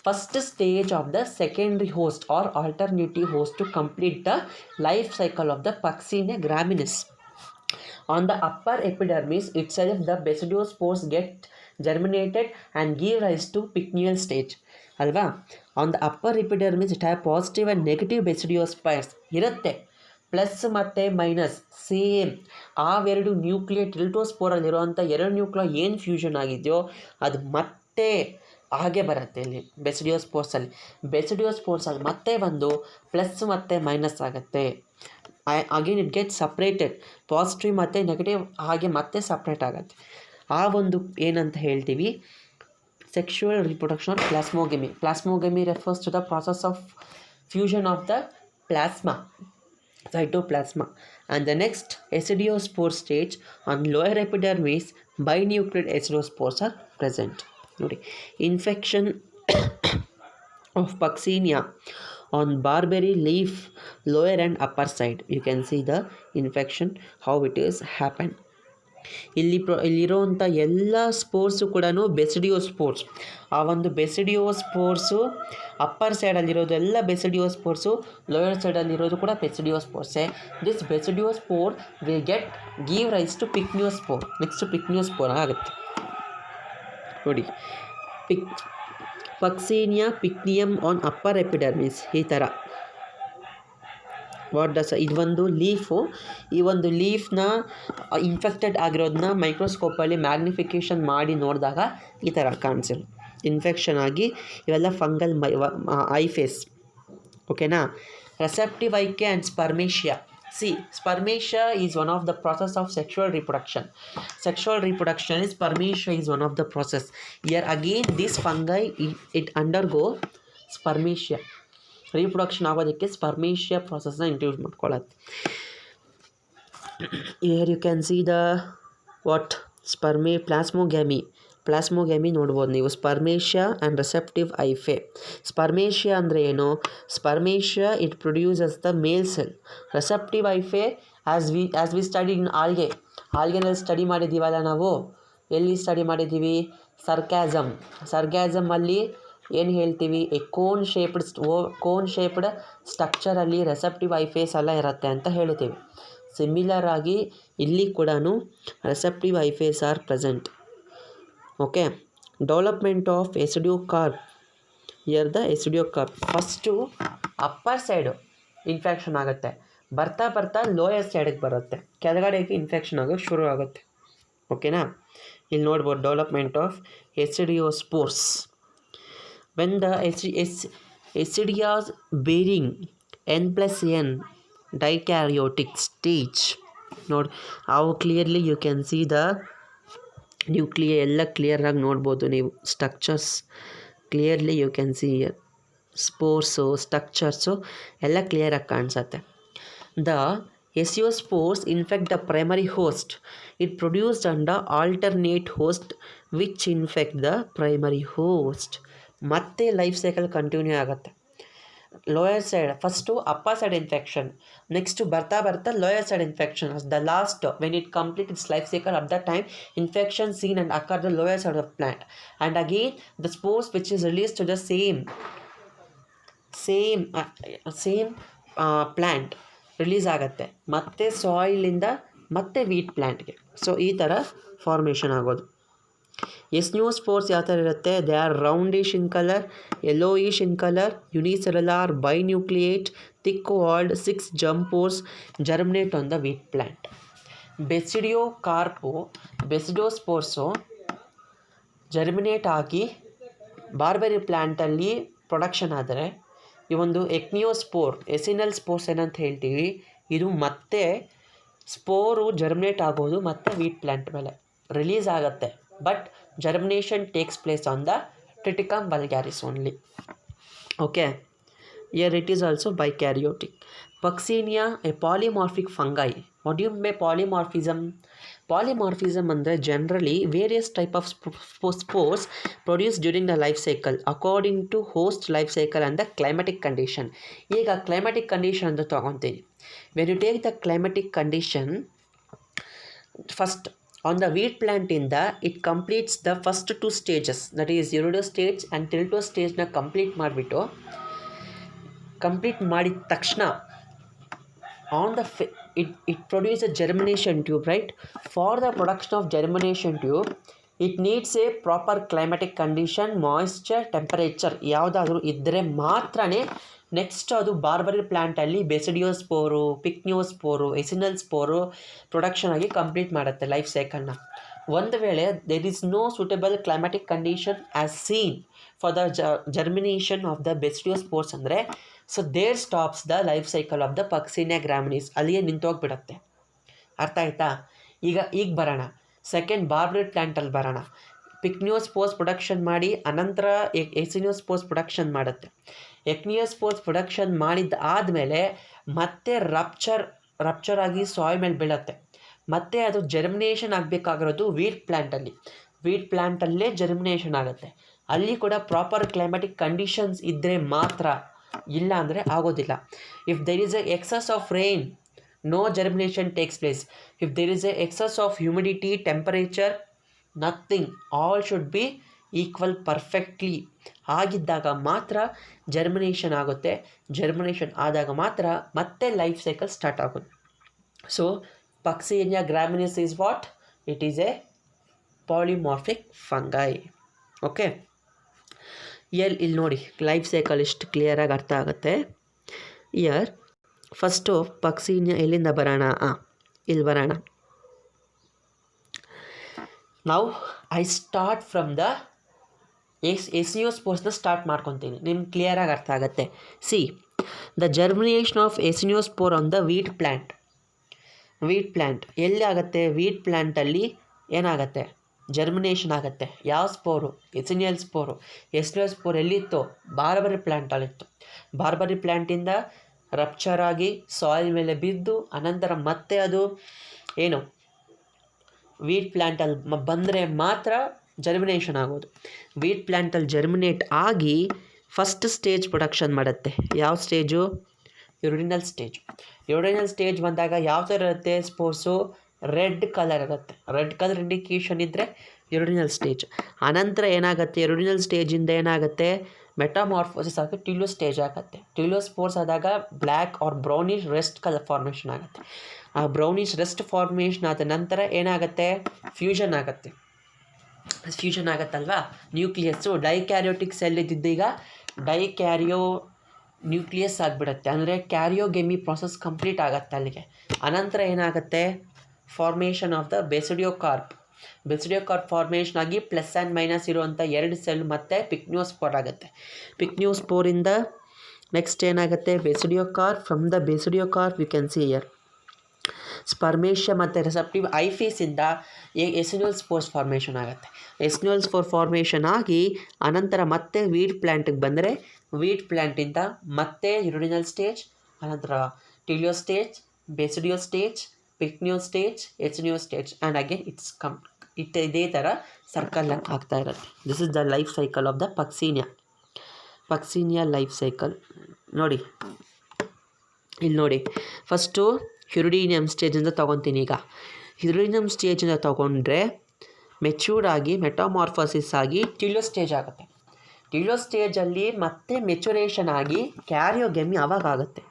first stage of the secondary host or alternative host to complete the life cycle of the Puccinia graminis. On the upper epidermis itself, the basidiospores get germinated and give rise to pycnial stage. ಅಲ್ವಾ? On the upper epidermis it have positive and negative basidiospores ಇರುತ್ತೆ. Plus ಮತ್ತು minus same. ಆವೆರಡು nuclear ಟಿಲ್ಟೋಸ್ಪೋರಲ್ಲಿರುವಂಥ ಎರಡು nuclear ಏನು fusion ಆಗಿದೆಯೋ ಅದು ಮತ್ತೆ ಹಾಗೆ ಬರುತ್ತೆ ಇಲ್ಲಿ ಬೆಸಿಡಿಯೋಸ್ಪೋರ್ಸಲ್ಲಿ. ಬೆಸಿಡಿಯೋಸ್ಪೋರ್ಸಲ್ಲಿ ಮತ್ತೆ ಒಂದು ಪ್ಲಸ್ ಮತ್ತು ಮೈನಸ್ ಆಗುತ್ತೆ. Again it get separated, positive ಮತ್ತು ನೆಗೆಟಿವ್ ಹಾಗೆ ಮತ್ತೆ ಸಪ್ರೇಟ್ ಆಗುತ್ತೆ. ಆ ಒಂದು ಏನಂತ ಹೇಳ್ತೀವಿ, sexual reproduction of plasmogamy. Plasmogamy refers to the process of fusion of the plasma, cytoplasma. And the next acidiospore stage, on lower epidermis binucleate acidiospores are present. ನೋಡಿ, infection of Puccinia on barberry leaf lower and upper side. You can see the infection, how it is happen. ಇಲ್ಲಿರೋವಂಥ ಎಲ್ಲ ಸ್ಪೋರ್ಸು ಕೂಡ ಬೆಸಿಡಿಯೋಸ್ಪೋರ್ಸ್. ಆ ಒಂದು ಬೆಸಿಡಿಯೋಸ್ಪೋರ್ಸು upper ಸೈಡಲ್ಲಿರೋದೆಲ್ಲ ಬೆಸಿಡಿಯೋಸ್ಪೋರ್ಸು, lower ಸೈಡಲ್ಲಿರೋದು ಕೂಡ ಬೆಸಿಡಿಯೋಸ್ಪೋರ್ಸೇ. This basidiospore will give rise to pycniospore. Next pycniospore ಆಗುತ್ತೆ ನೋಡಿ. Puccinia pycnium on upper epidermis, ಈ ಥರ. ಇದು ಒಂದು ಲೀಫು. ಈ ಒಂದು ಲೀಫ್ನ ಇನ್ಫೆಕ್ಟೆಡ್ ಆಗಿರೋದನ್ನ ಮೈಕ್ರೋಸ್ಕೋಪಲ್ಲಿ ಮ್ಯಾಗ್ನಿಫಿಕೇಷನ್ ಮಾಡಿ ನೋಡಿದಾಗ ಈ ಥರ ಕಾಣಿಸಿಲ್ಲ, ಇನ್ಫೆಕ್ಷನ್ ಆಗಿ ಇವೆಲ್ಲ ಫಂಗಲ್ ಐಫೇಸ್. ಓಕೆನಾ? ರೆಸೆಪ್ಟಿವ್ ಐಕೆ and ಸ್ಪರ್ಮೇಷಿಯಾ. Spermatia is one of the process of sexual reproduction. Sexual reproduction is spermatia is one of the process. Here again this fungi it undergo spermatia. Reproduction ಆಗೋದಕ್ಕೆ spermatia ಪ್ರಾಸೆಸ್ನ introduce ಮಾಡ್ಕೊಳ್ಳುತ್ತೆ. Here you can see the plasmogamy ನೋಡ್ಬೋದು ನೀವು. Spermatia and receptive hyphae. Spermatia ಅಂದರೆ ಏನು? Spermatia it produces the male cell. Receptive hyphae as we study in ಆಲ್ಗೆನಲ್ಲಿ study ಮಾಡಿದ್ದೀವಲ್ಲ ನಾವು. ಎಲ್ಲಿ ಸ್ಟಡಿ ಮಾಡಿದ್ದೀವಿ? ಸರ್ಗ್ಯಾಸಮಲ್ಲಿ ಏನು ಹೇಳ್ತೀವಿ? ಎ ಕೋನ್ ಶೇಪ್ಡ್ ಸ್ಟ್ರಕ್ಚರಲ್ಲಿ ರೆಸೆಪ್ಟಿವ್ ಐಫೇಸ್ ಎಲ್ಲ ಇರುತ್ತೆ ಅಂತ ಹೇಳ್ತೀವಿ. ಸಿಮಿಲರ್ ಆಗಿ ಇಲ್ಲಿ ಕೂಡ receptive hyphaes are present. Okay, development of aecidiocarp. Here the ಎಸಿಡಿಯೋಕಾರ್ಪ್ first upper side infection ಆಗುತ್ತೆ. ಬರ್ತಾ ಬರ್ತಾ ಲೋಯರ್ ಸೈಡಿಗೆ ಬರುತ್ತೆ, ಕೆಳಗಡೆಗೆ ಇನ್ಫೆಕ್ಷನ್ ಆಗೋಕ್ಕೆ ಶುರು ಆಗುತ್ತೆ. ಓಕೆನಾ? ಇಲ್ಲಿ ನೋಡ್ಬೋದು development of aecidiospores. When the aecidias bearing N+N dikaryotic stage. ನೋಡಿ ಅವು clearly you can see the nuclear ಎಲ್ಲ ಕ್ಲಿಯರಾಗಿ ನೋಡ್ಬೋದು ನೀವು. Structures clearly you can see spores structures ಎಲ್ಲ ಕ್ಲಿಯರಾಗಿ ಕಾಣಿಸುತ್ತೆ. The aeciospores infect the primary host. It produced under alternate host which infect the primary host. ಮತ್ತೆ ಲೈಫ್ ಸೈಕಲ್ ಕಂಟಿನ್ಯೂ ಆಗುತ್ತೆ. Lower side first upper side infection, next ಬರ್ತಾ ಬರ್ತಾ lower side infection. The last when it complete it's life cycle at the time infection seen and occur the lower side of plant, and again the spores which is released to the same plant release ಆಗುತ್ತೆ ಮತ್ತೆ ಸಾಯಿಲಿಂದ ಮತ್ತೆ wheat ಪ್ಲ್ಯಾಂಟ್ಗೆ. So ಈ ಥರ formation ಆಗೋದು. ಎಸ್ನಿಯೋಸ್ಪೋರ್ಸ್ ಯಾವ ಥರ ಇರುತ್ತೆ? They are roundish in colour, yellowish in colour, unicellular, binucleate, thick walled, 6 germ pores germinate on the wheat plant. Basidiospores germinate ಆಗಿ ಬಾರ್ಬೆರಿ ಪ್ಲ್ಯಾಂಟಲ್ಲಿ ಪ್ರೊಡಕ್ಷನ್ ಆದರೆ, ಈ ಒಂದು ಎಕ್ನಿಯೋಸ್ಪೋರ್ ಎಸಿನಲ್ ಸ್ಪೋರ್ಸ್ ಏನಂತ ಹೇಳ್ತೀವಿ, ಇದು ಮತ್ತೆ ಸ್ಪೋರು ಜರ್ಮಿನೇಟ್ ಆಗೋದು ಮತ್ತು ವೀಟ್ ಪ್ಲ್ಯಾಂಟ್ ಮೇಲೆ ರಿಲೀಸ್ ಆಗುತ್ತೆ. But germination takes place on the Triticum vulgaris only. Okay, here it is also bikaryotic. Puccinia, a polymorphic fungi. What do you mean by polymorphism? Polymorphism ಅಂದರೆ generally various type of spores produced during the life cycle according to host life cycle and the climatic condition. ಈಗ climatic condition ಅಂತ ತಗೊತೀವಿ. When you take the climatic condition, first on the wheat plant ಇಂದ it completes the first 2 stages, that is irido stage and tilto stage ನ complete ಮಾಡಿದ ತಕ್ಷಣ on the it produces a germination tube, right? For the production of germination tube it needs a proper climatic condition, moisture, temperature ಯಾವುದಾದ್ರೂ ಇದ್ದರೆ ಮಾತ್ರನೇ next ಅದು barberry ಪ್ಲ್ಯಾಂಟಲ್ಲಿ basidiospore, pycniospore, aecial spore production ಆಗಿ complete ಮಾಡುತ್ತೆ life ಸೈಕಲ್ನ. ಒಂದು ವೇಳೆ there is no suitable climatic condition as seen for the germination of the basidiospores ಅಂದರೆ, so there stops the life cycle of the Puccinia graminis, ಅಲ್ಲಿಯೇ ನಿಂತೋಗ್ಬಿಡುತ್ತೆ. ಅರ್ಥ ಆಯ್ತಾ? ಈಗ ಬರೋಣ ಸೆಕೆಂಡ್ ಬಾರ್ಬರಿ ಪ್ಲ್ಯಾಂಟಲ್ಲಿ ಬರೋಣ. ಪಿಕ್ನಿಯೋಸ್ಪೋರ್ಸ್ ಪ್ರೊಡಕ್ಷನ್ ಮಾಡಿ ಅನಂತರ ಎಸಿನಿಯೋಸ್ಪೋರ್ಸ್ ಪ್ರೊಡಕ್ಷನ್ ಮಾಡುತ್ತೆ. ಎಕ್ನಿಯೋಸ್ಪೋರ್ಸ್ ಪ್ರೊಡಕ್ಷನ್ ಮಾಡಿದ್ದು ಆದಮೇಲೆ ಮತ್ತೆ ರಪ್ಚರ್ ಆಗಿ ಸಾಯಿಲ್ ಮೇಲೆ ಬೀಳುತ್ತೆ. ಮತ್ತು ಅದು ಜರ್ಮಿನೇಷನ್ ಆಗಬೇಕಾಗಿರೋದು ವೀಟ್ ಪ್ಲ್ಯಾಂಟಲ್ಲೇ ಜರ್ಮಿನೇಷನ್ ಆಗುತ್ತೆ. ಅಲ್ಲಿ ಕೂಡ ಪ್ರಾಪರ್ ಕ್ಲೈಮ್ಯಾಟಿಕ್ ಕಂಡೀಷನ್ಸ್ ಇದ್ದರೆ ಮಾತ್ರ, ಇಲ್ಲ ಅಂದರೆ ಆಗೋದಿಲ್ಲ. If there is a excess of rain, no germination takes place. If there is a excess of humidity, temperature, nothing, all should be equal perfectly. ಆಗಿದ್ದಾಗ ಮಾತ್ರ ಜರ್ಮಿನೇಷನ್ ಆಗುತ್ತೆ. ಜರ್ಮಿನೇಷನ್ ಆದಾಗ ಮಾತ್ರ ಮತ್ತೆ ಲೈಫ್ ಸೈಕಲ್ ಸ್ಟಾರ್ಟ್ ಆಗುತ್ತೆ. So Puccinia graminis is what? It is a polymorphic fungi. Okay, ಇಲ್ಲಿ ನೋಡಿ life cycle ಇಷ್ಟು ಕ್ಲಿಯರಾಗಿ ಅರ್ಥ ಆಗುತ್ತೆ. ಇಯರ್ ಫಸ್ಟು ಪಕ್ಸಿನಿಯಾ ಎಲ್ಲಿಂದ ಬರೋಣ? ಇಲ್ಲಿ ಬರೋಣ. ನಾವು ಐ ಸ್ಟಾರ್ಟ್ ಫ್ರಮ್ ದ ಎಸಿನಿಯೋಸ್ಪೋರ್ಸ್ನ ಸ್ಟಾರ್ಟ್ ಮಾಡ್ಕೊತೀನಿ, ನಿಮ್ಗೆ ಕ್ಲಿಯರಾಗಿ ಅರ್ಥ ಆಗುತ್ತೆ. See the germination of aeciniospore on the wheat plant ಎಲ್ಲಿ ಆಗುತ್ತೆ? ವೀಟ್ ಪ್ಲ್ಯಾಂಟಲ್ಲಿ ಏನಾಗುತ್ತೆ? ಜರ್ಮಿನೇಷನ್ ಆಗುತ್ತೆ. ಯಾವ ಸ್ಪೋರು? ಎಸಿನಿಯಲ್ ಸ್ಪೋರು ಎಲ್ಲಿತ್ತು? ಬಾರ್ಬರಿ ಪ್ಲ್ಯಾಂಟಲ್ಲಿತ್ತು. ಬಾರ್ಬರಿ ಪ್ಲ್ಯಾಂಟಿಂದ ರಪ್ಚರ್ ಆಗಿ ಸಾಯಿಲ್ ಮೇಲೆ ಬಿದ್ದು ಅನಂತರ ಮತ್ತೆ ಅದು ಏನು ವೀಟ್ ಪ್ಲ್ಯಾಂಟಲ್ಲಿ ಬಂದರೆ ಮಾತ್ರ ಜರ್ಮಿನೇಷನ್ ಆಗೋದು. ವೀಟ್ ಪ್ಲ್ಯಾಂಟಲ್ಲಿ ಜರ್ಮಿನೇಟ್ ಆಗಿ ಫಸ್ಟ್ ಸ್ಟೇಜ್ ಪ್ರೊಡಕ್ಷನ್ ಮಾಡುತ್ತೆ. ಯಾವ ಸ್ಟೇಜು? ಯುರಿನಲ್ ಸ್ಟೇಜ್ ಬಂದಾಗ ಯಾವ ಥರ ಇರುತ್ತೆ? ಸ್ಪೋರ್ಸು ರೆಡ್ ಕಲರ್ ಇರುತ್ತೆ. ರೆಡ್ ಕಲರ್ ಇಂಡಿಕೇಷನ್ ಇದ್ದರೆ ಯುರಿನಲ್ ಸ್ಟೇಜ್. ಅನಂತರ ಏನಾಗುತ್ತೆ? ಯುರಿನಲ್ ಸ್ಟೇಜಿಂದ ಏನಾಗುತ್ತೆ? ಮೆಟಾಮಾರ್ಫೋಸಿಸ್ ಆಗಿ ಟಿಲೋ ಸ್ಟೇಜ್ ಆಗುತ್ತೆ. ಟಿಲೋ ಸ್ಪೋರ್ಸ್ ಆದಾಗ black or brownish rust colour formation ಆಗುತ್ತೆ. ಆ ಬ್ರೌನಿಶ್ ರೆಸ್ಟ್ ಫಾರ್ಮೇಷನ್ ಆದ ನಂತರ ಏನಾಗುತ್ತೆ? ಫ್ಯೂಷನ್ ಆಗುತ್ತಲ್ವಾ ನ್ಯೂಕ್ಲಿಯಸ್ಸು. ಡೈಕ್ಯಾರಿಯೋಟಿಕ್ ಸೆಲ್ ಇದ್ದಿದ್ದೀಗ ಡೈಕ್ಯಾರಿಯೋಟಿಕ್ ನ್ಯೂಕ್ಲಿಯಸ್ ಆಗಿಬಿಡುತ್ತೆ, ಅಂದರೆ ಕ್ಯಾರಿಯೋಗೆಮಿ ಪ್ರಾಸೆಸ್ ಕಂಪ್ಲೀಟ್ ಆಗುತ್ತೆ ಅಲ್ಲಿಗೆ. ಅನಂತರ ಏನಾಗುತ್ತೆ, formation of the basidiocarp. Basidiocarp formation ಆಗಿ ಪ್ಲಸ್ ಆ್ಯಂಡ್ ಮೈನಸ್ ಇರುವಂಥ 2 ಸೆಲ್ ಮತ್ತು ಪಿಕ್ನಿಯೋಸ್ಪೋರ್ ಆಗುತ್ತೆ. ಪಿಕ್ನಿಯೋಸ್ಪೋರಿಂದ ನೆಕ್ಸ್ಟ್ ಏನಾಗುತ್ತೆ, basidiocarp. From the basidiocarp you can see here spermatia ಮತ್ತು ರಿಸೆಪ್ಟಿವ್ ಐಫೇಸಿಂದ ಎಸಿನ್ಯೂಲ್ ಸ್ಪೋರ್ಸ್ ಫಾರ್ಮೇಷನ್ ಆಗುತ್ತೆ. ಎಸಿನ್ಯೂಲ್ ಸ್ಪೋರ್ ಫಾರ್ಮೇಷನ್ ಆಗಿ ಅನಂತರ ಮತ್ತೆ ವೀಟ್ ಪ್ಲ್ಯಾಂಟಿಗೆ ಬಂದರೆ ವೀಟ್ ಪ್ಲ್ಯಾಂಟಿಂದ ಮತ್ತೆ ಯುರಿನಲ್ ಸ್ಟೇಜ್, ಅನಂತರ telio stage, basidio stage, pycnio stage, aecio stage and again ಇದೇ ಥರ ಸರ್ಕಲ್ ಆಗ್ತಾ ಇರುತ್ತೆ. This is the life cycle of the Puccinia life cycle. ನೋಡಿ ಇಲ್ಲಿ ನೋಡಿ, ಫಸ್ಟು ಹ್ಯುರಿಡಿನಿಯಮ್ ಸ್ಟೇಜಿಂದ ತೊಗೊತೀನಿ. ಈಗ ಹ್ಯುರಿಡಿನಿಯಮ್ ಸ್ಟೇಜಿಂದ ತೊಗೊಂಡ್ರೆ ಮೆಚ್ಯೂರ್ಡ್ ಆಗಿ ಮೆಟಾಮಾರ್ಫೋಸಿಸ್ ಆಗಿ ಟಿಲಿಯೋ ಸ್ಟೇಜ್ ಆಗುತ್ತೆ. ಟಿಲಿಯೋ ಸ್ಟೇಜಲ್ಲಿ ಮತ್ತೆ ಮೆಚುರೇಷನ್ ಆಗಿ ಕ್ಯಾರಿಯೋಗೆಮಿ ಆಗುತ್ತೆ.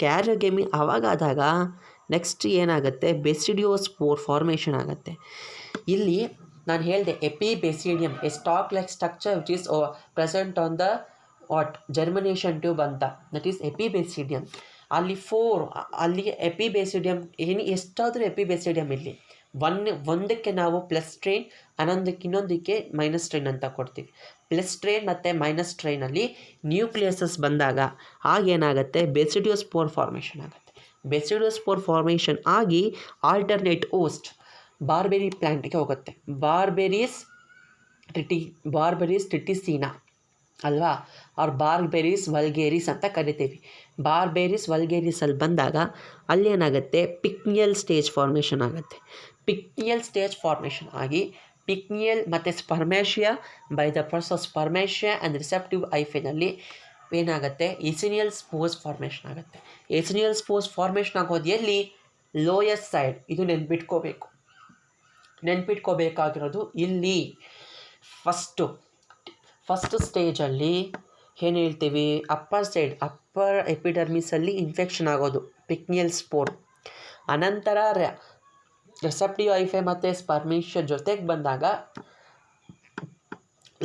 ಕ್ಯಾರಿಯೋಗೆಮಿ ಆದಾಗ ನೆಕ್ಸ್ಟ್ ಏನಾಗುತ್ತೆ, ಬೆಸಿಡಿಯೋಸ್ಪೋರ್ ಫಾರ್ಮೇಷನ್ ಆಗುತ್ತೆ. ಇಲ್ಲಿ ನಾನು ಹೇಳಿದೆ epibasidium, a stalk like structure which is present on the germination tube ಅಂತ, ದಟ್ ಈಸ್ ಎಪಿಬೆಸಿಡಿಯಮ್. ಅಲ್ಲಿ ಎಪಿಬೆಸಿಡಿಯಮ್ ಎಷ್ಟಾದರೂ ಎಪಿಬೆಸಿಡಿಯಮ್ ಇಲ್ಲಿ ಒಂದಕ್ಕೆ ನಾವು ಪ್ಲಸ್ ಸ್ಟ್ರೈನ್, ಇನ್ನೊಂದಕ್ಕೆ ಮೈನಸ್ ಸ್ಟ್ರೈನ್ ಅಂತ ಕೊಡ್ತೀವಿ. ಪ್ಲಸ್ ಸ್ಟ್ರೈನ್ ಮತ್ತು ಮೈನಸ್ ಸ್ಟ್ರೈನಲ್ಲಿ ನ್ಯೂಕ್ಲಿಯಸಸ್ ಬಂದಾಗ ಆಗೇನಾಗುತ್ತೆ, ಬೆಸಿಡಿಯೋಸ್ಪೋರ್ ಫಾರ್ಮೇಷನ್ ಆಗುತ್ತೆ. ಬೆಸಿಡಿಯೋಸ್ಪೋರ್ ಫಾರ್ಮೇಷನ್ ಆಗಿ ಆಲ್ಟರ್ನೇಟ್ ಹೋಸ್ಟ್ ಬಾರ್ಬೆರಿ ಪ್ಲ್ಯಾಂಟ್ಗೆ ಹೋಗುತ್ತೆ. ಬಾರ್ಬೆರೀಸ್ ಟ್ರಿಟಿಸೀನಾ ಅಲ್ವಾ, ಅವ್ರ ಬಾರ್ಬೆರೀಸ್ ವಲ್ಗೇರಿಸ್ ಅಂತ ಕರಿತೀವಿ. ಬಾರ್ಬೆರೀಸ್ ವಲ್ಗೇರಿಸಲ್ಲಿ ಬಂದಾಗ ಅಲ್ಲೇನಾಗುತ್ತೆ, ಪಿಕ್ನಿಯಲ್ ಸ್ಟೇಜ್ ಫಾರ್ಮೇಷನ್ ಆಗುತ್ತೆ. ಪಿಕ್ನಿಯಲ್ ಸ್ಟೇಜ್ ಫಾರ್ಮೇಷನ್ ಆಗಿ ಪಿಕ್ನಿಯಲ್ ಮತ್ತು spermatia by the process spermatia and receptive ಐಫೆನಲ್ಲಿ ಏನಾಗುತ್ತೆ, ಎಸಿನಿಯಲ್ ಸ್ಪೋರ್ಸ್ ಫಾರ್ಮೇಷನ್ ಆಗುತ್ತೆ. ಎಸಿನಿಯಲ್ ಸ್ಪೋರ್ಸ್ ಫಾರ್ಮೇಷನ್ ಆಗೋದು ಎಲ್ಲಿ, ಲೋಯರ್ ಸೈಡ್. ಇದು ನೆನ್ಪಿಟ್ಕೋಬೇಕಾಗಿರೋದು ಇಲ್ಲಿ. ಫಸ್ಟ್ ಸ್ಟೇಜಲ್ಲಿ ಏನು ಹೇಳ್ತೀವಿ, ಅಪ್ಪರ್ ಎಪಿಡರ್ಮಿಸಲ್ಲಿ ಇನ್ಫೆಕ್ಷನ್ ಆಗೋದು ಪಿಕ್ನಿಯಲ್ ಸ್ಪೋರ್. ಅನಂತರ ರಿಸೆಪ್ಟಿವ್ ಐಫೆ ಮತ್ತು ಸ್ಪರ್ಮೇಷಿಯಾ ಜೊತೆಗೆ ಬಂದಾಗ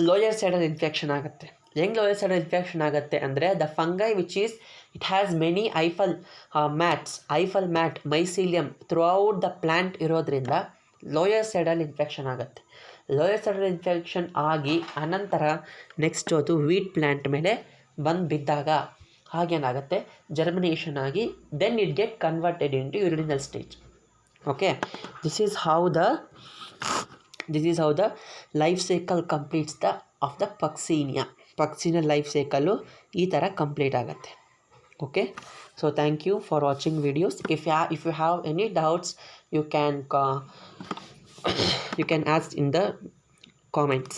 ಲೋಯರ್ ಸೈಡಲ್ಲಿ ಇನ್ಫೆಕ್ಷನ್ ಆಗುತ್ತೆ. ಹೆಂಗೆ ಲೋಯರ್ ಸೈಡಲ್ಲಿ ಇನ್ಫೆಕ್ಷನ್ ಆಗುತ್ತೆ ಅಂದರೆ, the fungi which is it has many hyphal mat mycelium throughout the plant ಇರೋದ್ರಿಂದ ಲೋಯರ್ ಸೈಡಲ್ಲಿ ಇನ್ಫೆಕ್ಷನ್ ಆಗುತ್ತೆ. ಲೋಯರ್ ಸೈಡಲ್ಲಿ ಇನ್ಫೆಕ್ಷನ್ ಆಗಿ ಅನಂತರ ನೆಕ್ಸ್ಟ್ ಅದು ವೀಟ್ ಪ್ಲ್ಯಾಂಟ್ ಮೇಲೆ ಬಂದು ಬಿದ್ದಾಗ ಹಾಗೇನಾಗುತ್ತೆ, ಜರ್ಮಿನೇಷನ್ ಆಗಿ then it get converted into uredial stage. Okay, this is how the life cycle completes of the Puccinia life cycle ಈ ಥರ ಕಂಪ್ಲೀಟ್ ಆಗುತ್ತೆ. Okay, so thank you for watching videos. If you have any doubts you can ask in the comments.